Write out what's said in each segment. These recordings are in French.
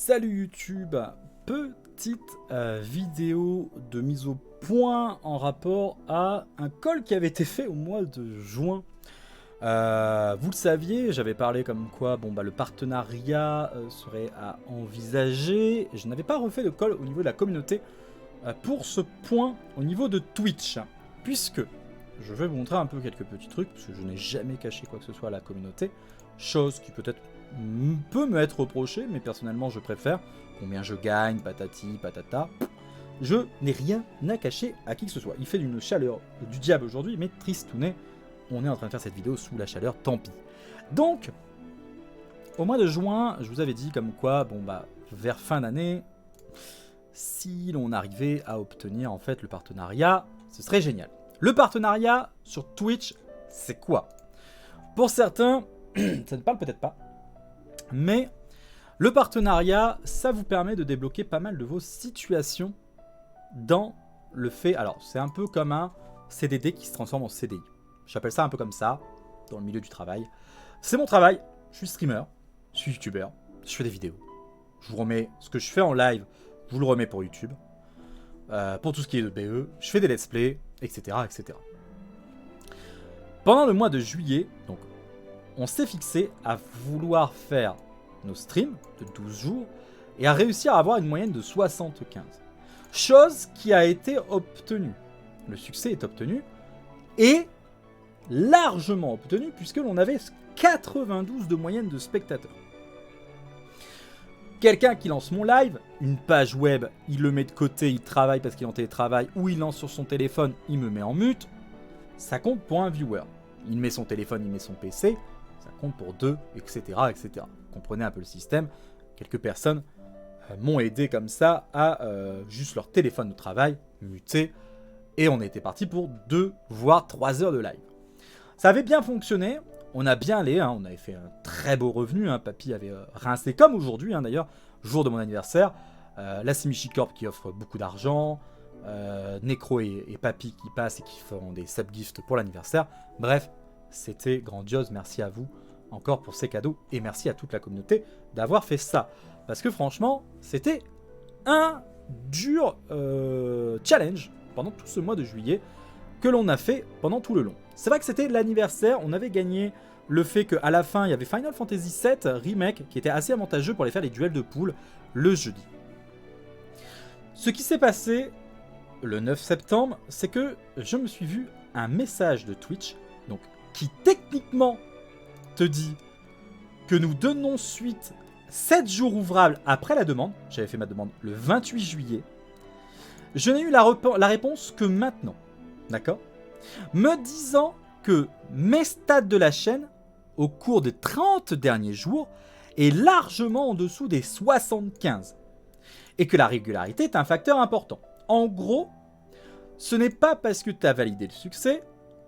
Salut YouTube, petite vidéo de mise au point en rapport à un call qui avait été fait au mois de juin. Vous le saviez, j'avais parlé comme quoi le partenariat serait à envisager. Je n'avais pas refait de call au niveau de la communauté pour ce point au niveau de Twitch, puisque je vais vous montrer un peu quelques petits trucs, parce que je n'ai jamais caché quoi que ce soit à la communauté, chose qui peut-être peut me être reprochée, mais personnellement je préfère. Combien je gagne, patati, patata. Je n'ai rien à cacher à qui que ce soit. Il fait d'une chaleur du diable aujourd'hui, mais tristounet. On est en train de faire cette vidéo sous la chaleur, tant pis. Donc, au mois de juin, je vous avais dit comme quoi, vers fin d'année, si l'on arrivait à obtenir en fait le partenariat, ce serait génial. Le partenariat sur Twitch, c'est quoi? Pour certains, ça ne parle peut-être pas, mais le partenariat, ça vous permet de débloquer pas mal de vos situations dans le fait... Alors, c'est un peu comme un CDD qui se transforme en CDI. J'appelle ça un peu comme ça, dans le milieu du travail. C'est mon travail, je suis streamer, je suis youtubeur, je fais des vidéos. Je vous remets ce que je fais en live, je vous le remets pour YouTube. Pour tout ce qui est de BE, je fais des let's play, etc., etc. Pendant le mois de juillet, donc, on s'est fixé à vouloir faire nos streams de 12 jours et à réussir à avoir une moyenne de 75. Chose qui a été obtenue. Le succès est obtenu et largement obtenu puisque l'on avait 92 de moyenne de spectateurs. Quelqu'un qui lance mon live, une page web, il le met de côté, il travaille parce qu'il est en télétravail, ou il lance sur son téléphone, il me met en mute, ça compte pour un viewer. Il met son téléphone, il met son PC, ça compte pour 2, etc., etc. Comprenez un peu le système. Quelques personnes m'ont aidé comme ça à juste leur téléphone de travail muter, et on était parti pour 2 voire 3 heures de live. Ça avait bien fonctionné. On a bien allé, on avait fait un très beau revenu, Papy avait rincé comme aujourd'hui d'ailleurs, jour de mon anniversaire, la Simichi Corp qui offre beaucoup d'argent, Necro et Papy qui passent et qui font des sub-gifts pour l'anniversaire. Bref, c'était grandiose, merci à vous encore pour ces cadeaux et merci à toute la communauté d'avoir fait ça. Parce que franchement, c'était un dur challenge pendant tout ce mois de juillet que l'on a fait pendant tout le long. C'est vrai que c'était l'anniversaire, on avait gagné le fait qu'à la fin, il y avait Final Fantasy VII Remake qui était assez avantageux pour aller faire les duels de poules le jeudi. Ce qui s'est passé le 9 septembre, c'est que je me suis vu un message de Twitch, donc qui techniquement te dit que nous donnons suite 7 jours ouvrables après la demande. J'avais fait ma demande le 28 juillet. Je n'ai eu la réponse que maintenant. D'accord? Me disant que mes stats de la chaîne, au cours des 30 derniers jours, est largement en dessous des 75. Et que la régularité est un facteur important. En gros, ce n'est pas parce que tu as validé le succès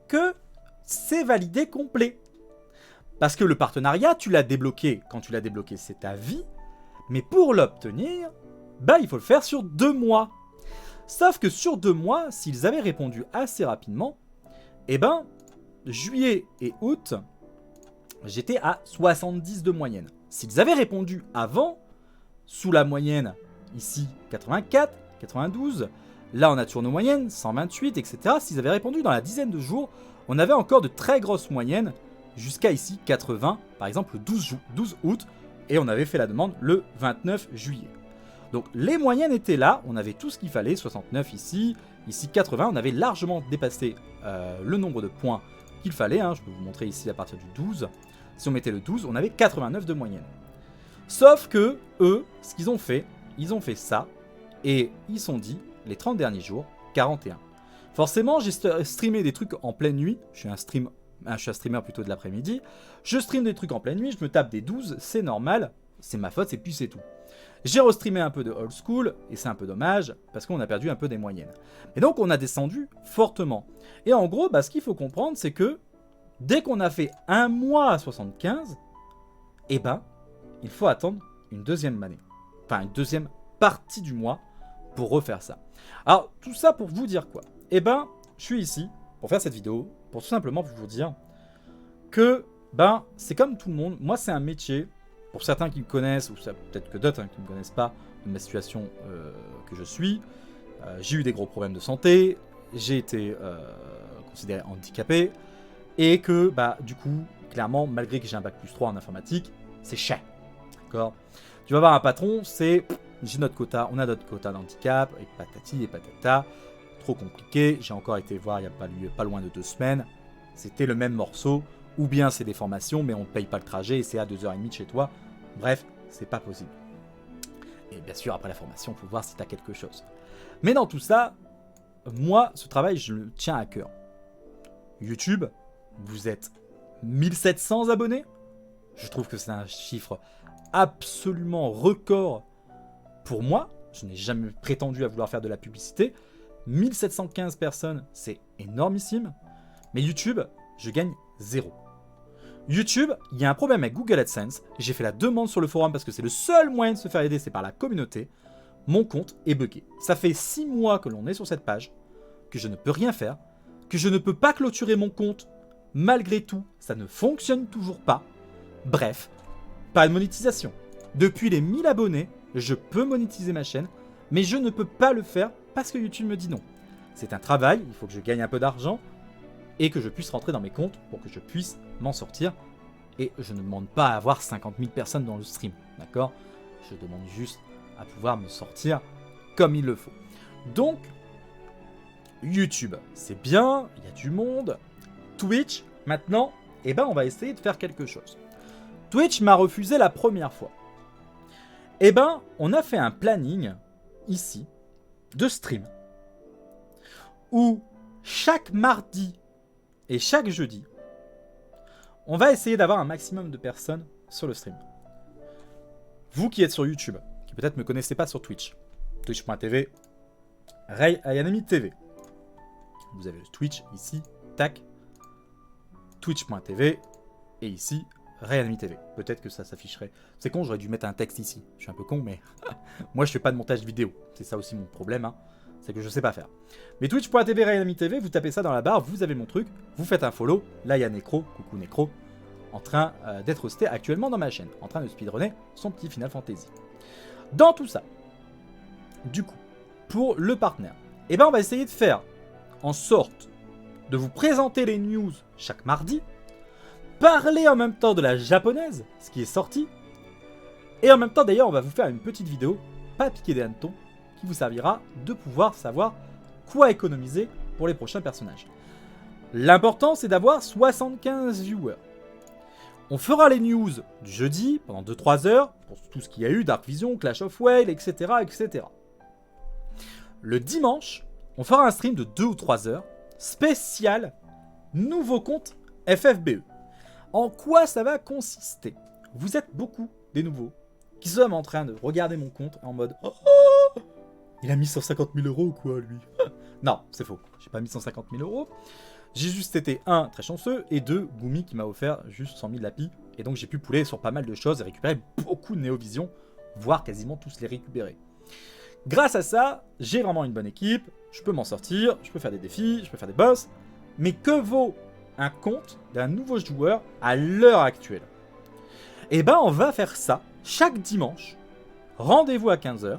que c'est validé complet. Parce que le partenariat, tu l'as débloqué. Quand tu l'as débloqué, c'est ta vie. Mais pour l'obtenir, il faut le faire sur 2 mois. Sauf que sur 2 mois, s'ils avaient répondu assez rapidement, juillet et août, j'étais à 70 de moyenne. S'ils avaient répondu avant, sous la moyenne, ici 84, 92, là on a toujours nos moyennes, 128, etc. S'ils avaient répondu dans la dizaine de jours, on avait encore de très grosses moyennes, jusqu'à ici 80, par exemple le 12 août, et on avait fait la demande le 29 juillet. Donc les moyennes étaient là, on avait tout ce qu'il fallait, 69 ici, ici 80, on avait largement dépassé le nombre de points qu'il fallait, je peux vous montrer ici à partir du 12, si on mettait le 12, on avait 89 de moyenne. Sauf que eux, ce qu'ils ont fait, ils ont fait ça, et ils se sont dit, les 30 derniers jours, 41. Forcément, j'ai streamé des trucs en pleine nuit, je suis un streamer plutôt de l'après-midi, je stream des trucs en pleine nuit, je me tape des 12, c'est normal, c'est ma faute, et puis c'est tout. J'ai restreamé un peu de old school, et c'est un peu dommage, parce qu'on a perdu un peu des moyennes. Et donc on a descendu fortement. Et en gros, ce qu'il faut comprendre, c'est que, dès qu'on a fait un mois à 75, il faut attendre une deuxième année. Enfin, une deuxième partie du mois, pour refaire ça. Alors, tout ça pour vous dire quoi? Je suis ici, pour faire cette vidéo, pour tout simplement vous dire que, c'est comme tout le monde, moi c'est un métier pour certains qui me connaissent, ou peut-être que d'autres qui ne me connaissent pas de ma situation que je suis, j'ai eu des gros problèmes de santé, j'ai été considéré handicapé, et que, bah, du coup, clairement, malgré que j'ai un bac plus 3 en informatique, c'est cher. D'accord ? Tu vas voir un patron, c'est j'ai notre quota, on a notre quota d'handicap, et patati et patata, trop compliqué, j'ai encore été voir il n'y a pas loin de 2 semaines, c'était le même morceau, ou bien c'est des formations, mais on ne paye pas le trajet, et c'est à 2h30 de chez toi, bref, c'est pas possible. Et bien sûr, après la formation, il faut voir si tu as quelque chose. Mais dans tout ça, moi, ce travail, je le tiens à cœur. YouTube, vous êtes 1700 abonnés. Je trouve que c'est un chiffre absolument record pour moi. Je n'ai jamais prétendu à vouloir faire de la publicité. 1715 personnes, c'est énormissime. Mais YouTube, je gagne 0. YouTube, il y a un problème avec Google AdSense. J'ai fait la demande sur le forum parce que c'est le seul moyen de se faire aider, c'est par la communauté. Mon compte est buggé. Ça fait 6 mois que l'on est sur cette page, que je ne peux rien faire, que je ne peux pas clôturer mon compte. Malgré tout, ça ne fonctionne toujours pas. Bref, pas de monétisation. Depuis les 1000 abonnés, je peux monétiser ma chaîne, mais je ne peux pas le faire parce que YouTube me dit non. C'est un travail, il faut que je gagne un peu d'argent et que je puisse rentrer dans mes comptes pour que je puisse m'en sortir. Et je ne demande pas à avoir 50 000 personnes dans le stream, d'accord ? Je demande juste à pouvoir me sortir comme il le faut. Donc, YouTube, c'est bien, il y a du monde. Twitch, maintenant, eh ben, on va essayer de faire quelque chose. Twitch m'a refusé la première fois. Eh ben, on a fait un planning, ici, de stream, où chaque mardi et chaque jeudi, on va essayer d'avoir un maximum de personnes sur le stream. Vous qui êtes sur YouTube, qui peut-être ne me connaissez pas sur Twitch, twitch.tv, Ray Ayanami TV. Vous avez le Twitch ici, tac, twitch.tv, et ici, Ray Ayanami TV. Peut-être que ça s'afficherait. C'est con, j'aurais dû mettre un texte ici. Je suis un peu con, mais moi je fais pas de montage vidéo. C'est ça aussi mon problème, hein. C'est que je sais pas faire. Mais twitch.tv, Ray Ayanami TV, vous tapez ça dans la barre, vous avez mon truc, vous faites un follow. Là, il y a Necro, coucou Necro, en train d'être hosté actuellement dans ma chaîne, en train de speedrunner son petit Final Fantasy. Dans tout ça, du coup, pour le partenaire, eh ben on va essayer de faire en sorte de vous présenter les news chaque mardi, parler en même temps de la japonaise, ce qui est sorti, et en même temps d'ailleurs on va vous faire une petite vidéo, pas piquer des hannetons, qui vous servira de pouvoir savoir quoi économiser pour les prochains personnages. L'important c'est d'avoir 75 viewers. On fera les news du jeudi pendant 2-3 heures, pour tout ce qu'il y a eu, Dark Vision, Clash of Whale, etc., etc. Le dimanche, on fera un stream de 2 ou 3 heures, spécial nouveau compte FFBE. En quoi ça va consister ? Vous êtes beaucoup des nouveaux qui sommes en train de regarder mon compte en mode « Oh, il a mis 150 000 € ou quoi, lui ?» Non, c'est faux. J'ai pas mis 150 000 €. J'ai juste été, 1, très chanceux, et 2, Gumi qui m'a offert juste 100 000 lapis. Et donc j'ai pu pouler sur pas mal de choses et récupérer beaucoup de Néovision, voire quasiment tous les récupérer. Grâce à ça, j'ai vraiment une bonne équipe, je peux m'en sortir, je peux faire des défis, je peux faire des boss. Mais que vaut un compte d'un nouveau joueur à l'heure actuelle ? Eh ben on va faire ça chaque dimanche, rendez-vous à 15h,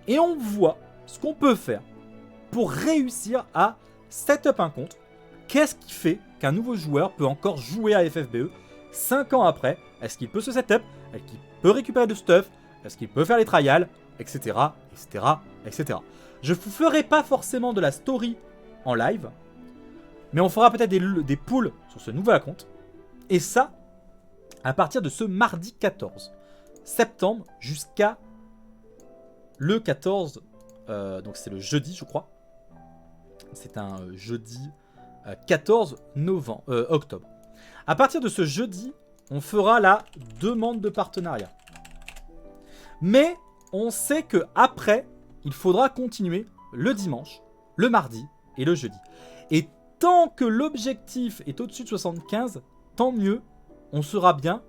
et on voit ce qu'on peut faire pour réussir à setup un compte. Qu'est-ce qui fait qu'un nouveau joueur peut encore jouer à FFBE 5 ans après ? Est-ce qu'il peut se setup ? Est-ce qu'il peut récupérer du stuff ? Est-ce qu'il peut faire les trials ? Etc. etc. etc. Je ne vous ferai pas forcément de la story en live, mais on fera peut-être des pools sur ce nouvel compte. Et ça, à partir de ce mardi 14 septembre jusqu'à le 14, donc c'est le jeudi je crois. C'est un jeudi 14 octobre. À partir de ce jeudi, on fera la demande de partenariat. Mais on sait que après, il faudra continuer le dimanche, le mardi et le jeudi. Et tant que l'objectif est au-dessus de 75, tant mieux, on sera bien.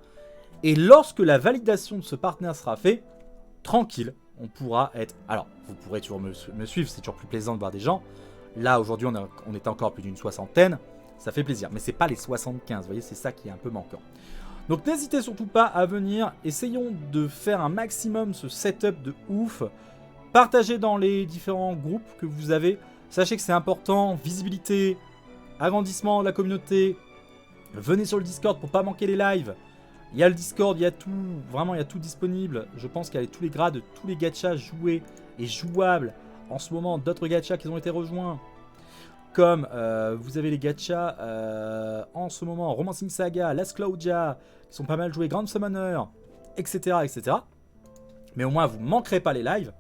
Et lorsque la validation de ce partenaire sera fait, tranquille, on pourra être... Alors, vous pourrez toujours me suivre, c'est toujours plus plaisant de voir des gens. Là, aujourd'hui, on est encore plus d'une soixantaine, ça fait plaisir. Mais c'est pas les 75, vous voyez, c'est ça qui est un peu manquant. Donc n'hésitez surtout pas à venir, essayons de faire un maximum ce setup de ouf. Partagez dans les différents groupes que vous avez. Sachez que c'est important, visibilité, agrandissement de la communauté. Venez sur le Discord pour pas manquer les lives. Il y a le Discord, il y a tout, vraiment il y a tout disponible. Je pense qu'il y a tous les grades, tous les gachas joués et jouables. En ce moment, d'autres gachas qui ont été rejoints. Comme vous avez les gachas en ce moment, Romancing Saga, Last Cloudja, qui sont pas mal joués, Grand Summoner, etc., etc. Mais au moins vous ne manquerez pas les lives.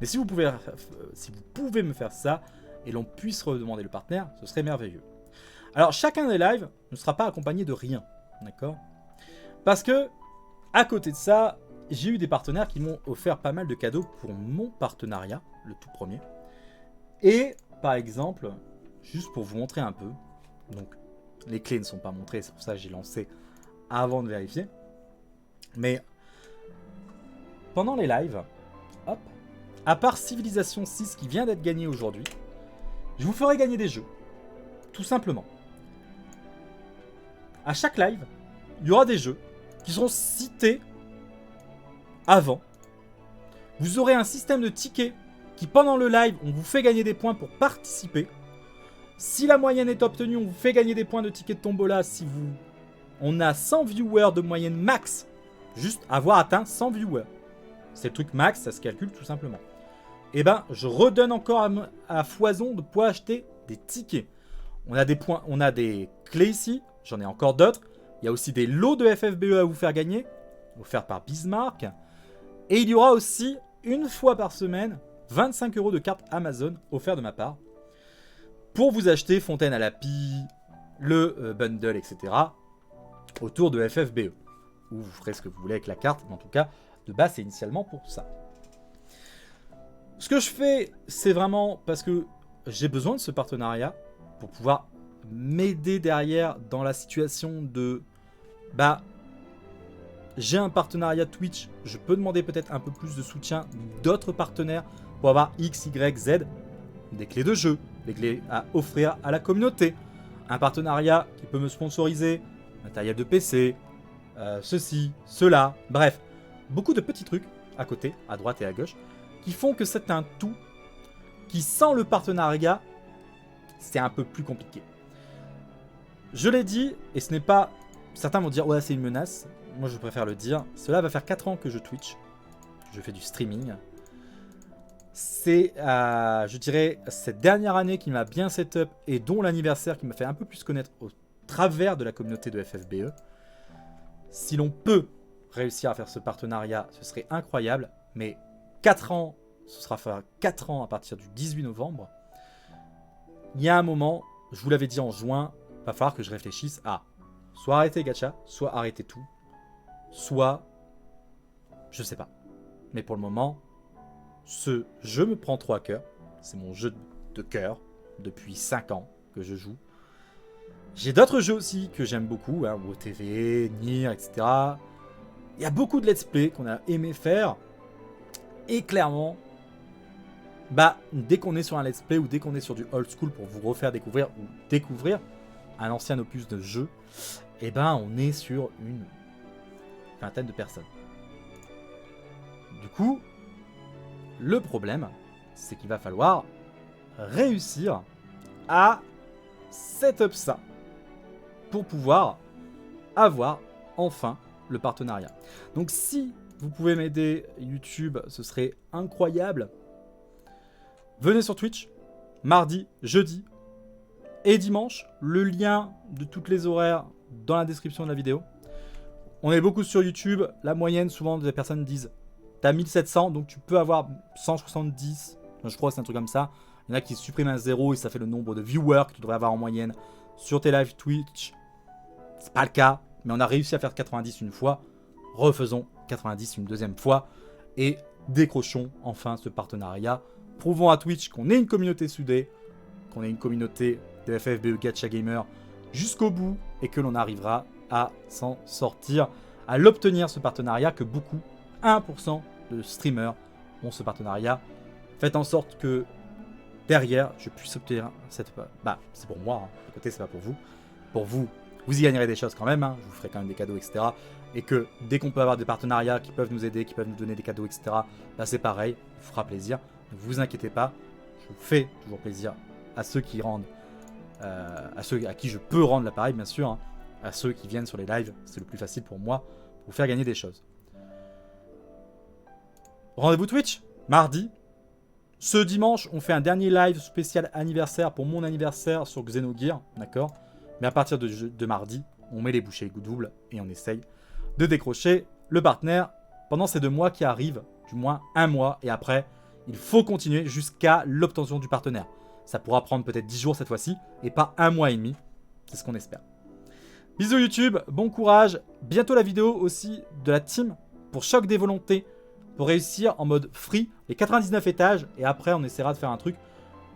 Mais si vous pouvez me faire ça et l'on puisse redemander le partenaire, ce serait merveilleux. Alors chacun des lives ne sera pas accompagné de rien, d'accord? Parce que à côté de ça, j'ai eu des partenaires qui m'ont offert pas mal de cadeaux pour mon partenariat, le tout premier. Et par exemple, juste pour vous montrer un peu, donc les clés ne sont pas montrées, c'est pour ça que j'ai lancé avant de vérifier. Mais pendant les lives, hop, à part Civilization 6 qui vient d'être gagné aujourd'hui, je vous ferai gagner des jeux, tout simplement. À chaque live, il y aura des jeux qui seront cités avant. Vous aurez un système de tickets qui, pendant le live, on vous fait gagner des points pour participer. Si la moyenne est obtenue, on vous fait gagner des points de tickets de tombola. Si on a 100 viewers de moyenne max, juste avoir atteint 100 viewers. C'est le truc max, ça se calcule tout simplement. Et ben, je redonne encore à foison de pouvoir acheter des tickets. On a des points, on a des clés ici, j'en ai encore d'autres. Il y a aussi des lots de FFBE à vous faire gagner, offerts par Bismarck. Et il y aura aussi, une fois par semaine, 25 € de cartes Amazon offerts de ma part. Pour vous acheter Fontaine à la Pie, le bundle, etc. autour de FFBE. Ou vous ferez ce que vous voulez avec la carte, mais en tout cas, de base, c'est initialement pour ça. Ce que je fais, c'est vraiment parce que j'ai besoin de ce partenariat pour pouvoir m'aider derrière dans la situation de... j'ai un partenariat Twitch, je peux demander peut-être un peu plus de soutien d'autres partenaires pour avoir X, Y, Z, des clés de jeu, des clés à offrir à la communauté, un partenariat qui peut me sponsoriser, matériel de PC, ceci, cela, bref, beaucoup de petits trucs à côté, à droite et à gauche, qui font que c'est un tout qui, sans le partenariat, c'est un peu plus compliqué. Je l'ai dit, et ce n'est pas... Certains vont dire, ouais, c'est une menace. Moi, je préfère le dire. Cela va faire 4 ans que je Twitch. Je fais du streaming. C'est, je dirais, cette dernière année qui m'a bien setup et dont l'anniversaire qui m'a fait un peu plus connaître au travers de la communauté de FFBE. Si l'on peut réussir à faire ce partenariat, ce serait incroyable. Mais 4 ans, ce sera faire 4 ans à partir du 18 novembre. Il y a un moment, je vous l'avais dit en juin, il va falloir que je réfléchisse à soit arrêter gacha, soit arrêter tout, soit je sais pas. Mais pour le moment, ce jeu me prend trop à cœur. C'est mon jeu de cœur depuis 5 ans que je joue. J'ai d'autres jeux aussi que j'aime beaucoup, hein, WoTV, Nier, etc. Il y a beaucoup de let's play qu'on a aimé faire. Et clairement, dès qu'on est sur un let's play ou dès qu'on est sur du old school pour vous refaire découvrir ou découvrir un ancien opus de jeu, on est sur une vingtaine de personnes. Du coup, le problème, c'est qu'il va falloir réussir à setup ça pour pouvoir avoir enfin le partenariat. Donc si vous pouvez m'aider YouTube, ce serait incroyable. Venez sur Twitch, mardi, jeudi et dimanche. Le lien de toutes les horaires dans la description de la vidéo. On est beaucoup sur YouTube. La moyenne, souvent, des personnes disent t'as 1700, donc tu peux avoir 170. Je crois que c'est un truc comme ça. Il y en a qui suppriment un 0 et ça fait le nombre de viewers que tu devrais avoir en moyenne sur tes lives Twitch. C'est pas le cas, mais on a réussi à faire 90 une fois. Refaisons 90 une deuxième fois et décrochons enfin ce partenariat. Prouvons à Twitch qu'on est une communauté soudée, qu'on est une communauté de FFBE Gacha Gamer jusqu'au bout et que l'on arrivera à s'en sortir, à l'obtenir ce partenariat que beaucoup, 1% de streamers ont ce partenariat. Faites en sorte que derrière, je puisse obtenir cette... c'est pour moi, hein. À côté, c'est pas pour vous. Pour vous, vous y gagnerez des choses quand même, hein, je vous ferai quand même des cadeaux, etc. Et que dès qu'on peut avoir des partenariats qui peuvent nous aider, qui peuvent nous donner des cadeaux, etc., là c'est pareil, ça vous fera plaisir. Ne vous inquiétez pas, je fais toujours plaisir à ceux qui rendent, à ceux à qui je peux rendre l'appareil, bien sûr, hein, à ceux qui viennent sur les lives, c'est le plus facile pour moi, pour vous faire gagner des choses. Rendez-vous Twitch, mardi. Ce dimanche, on fait un dernier live spécial anniversaire pour mon anniversaire sur Xenogears, d'accord? Mais à partir de mardi, on met les bouchées doubles et on essaye de décrocher le partenaire pendant ces 2 mois qui arrivent, du moins 1 mois, et après, il faut continuer jusqu'à l'obtention du partenaire. Ça pourra prendre peut-être 10 jours cette fois-ci, et pas 1 mois et demi, c'est ce qu'on espère. Bisous YouTube, bon courage, bientôt la vidéo aussi de la team pour Choc des Volontés, pour réussir en mode free les 99 étages, et après on essaiera de faire un truc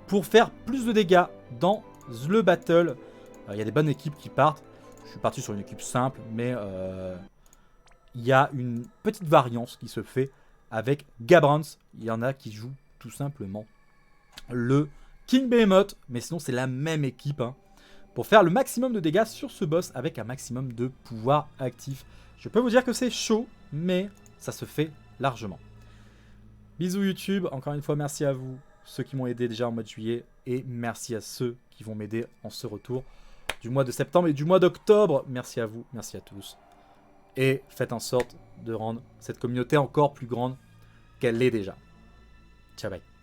pour faire plus de dégâts dans le battle. Il y a des bonnes équipes qui partent, je suis parti sur une équipe simple, mais il y a une petite variance qui se fait avec Gabrans. Il y en a qui jouent tout simplement le King Behemoth, mais sinon c'est la même équipe, hein, pour faire le maximum de dégâts sur ce boss avec un maximum de pouvoir actif. Je peux vous dire que c'est chaud, mais ça se fait largement. Bisous YouTube, encore une fois merci à vous, ceux qui m'ont aidé déjà en mois de juillet, et merci à ceux qui vont m'aider en ce retour du mois de septembre et du mois d'octobre. Merci à vous, merci à tous. Et faites en sorte de rendre cette communauté encore plus grande qu'elle l'est déjà. Ciao, bye.